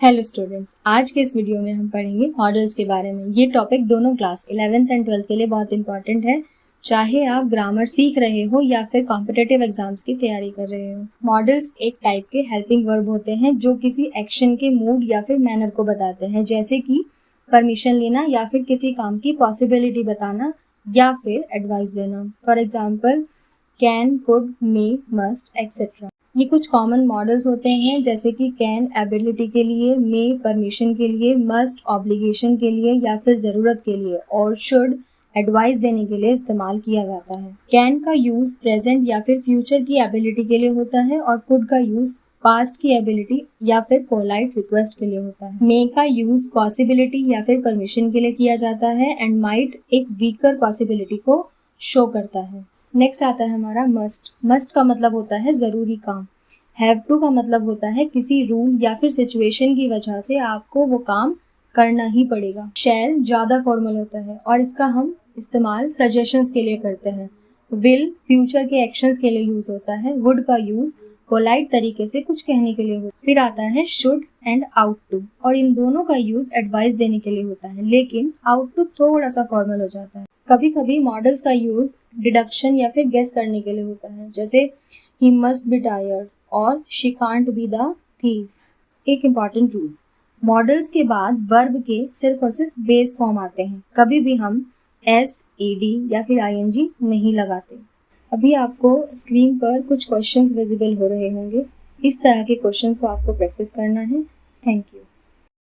Hello students, आज के इस वीडियो में हम पढ़ेंगे मॉडल्स के बारे में। ये टॉपिक दोनों क्लास 11th एंड 12th के लिए बहुत इंपॉर्टेंट है, चाहे आप ग्रामर सीख रहे हो या फिर कॉम्पिटिटिव एग्जाम्स की तैयारी कर रहे हो। मॉडल्स एक टाइप के हेल्पिंग वर्ब होते हैं जो किसी एक्शन के मूड या फिर मैनर को बताते हैं, जैसे कि परमिशन लेना या फिर किसी काम की पॉसिबिलिटी बताना या फिर एडवाइस देना। For example can, could, may, must etcetera. ये कुछ कॉमन मॉडल्स होते हैं, जैसे कि कैन एबिलिटी के लिए, मे परमिशन के लिए, मस्ट ऑब्लिगेशन के लिए या फिर ज़रूरत के लिए, और शुड एडवाइस देने के लिए इस्तेमाल किया जाता है। कैन का यूज़ प्रेजेंट या फिर फ्यूचर की एबिलिटी के लिए होता है और कुड का यूज़ पास्ट की एबिलिटी या फिर पोलाइट रिक्वेस्ट के लिए होता है। मे का यूज़ पॉसिबिलिटी या फिर परमिशन के लिए किया जाता है एंड माइट एक वीकर पॉसिबिलिटी को शो करता है। नेक्स्ट आता है हमारा मस्ट। मस्ट का मतलब होता है ज़रूरी काम। हैव टू का मतलब होता है किसी रूल या फिर सिचुएशन की वजह से आपको वो काम करना ही पड़ेगा। शैल ज़्यादा फॉर्मल होता है और इसका हम इस्तेमाल सजेशंस के लिए करते हैं। विल फ्यूचर के एक्शंस के लिए यूज़ होता है। वुड का यूज़ पोलाइट तरीके से कुछ कहने के लिए होता है। फिर आता है शुड एंड आउट टू, और इन दोनों का यूज़ एडवाइस देने के लिए होता है, लेकिन आउट टू थोड़ा सा फॉर्मल हो जाता है। कभी कभी मॉडल्स का यूज़ डिडक्शन या फिर गेस करने के लिए होता है, जैसे ही मस्ट बी टायर्ड और she can't be the thief. एक इम्पॉर्टेंट रूल, मॉडल्स के बाद वर्ब के सिर्फ और सिर्फ बेस फॉर्म आते हैं, कभी भी हम एस, ईडी या फिर आईएनजी नहीं लगाते। अभी आपको स्क्रीन पर कुछ क्वेश्चंस विजिबल हो रहे होंगे, इस तरह के क्वेश्चंस को आपको प्रैक्टिस करना है। Thank you.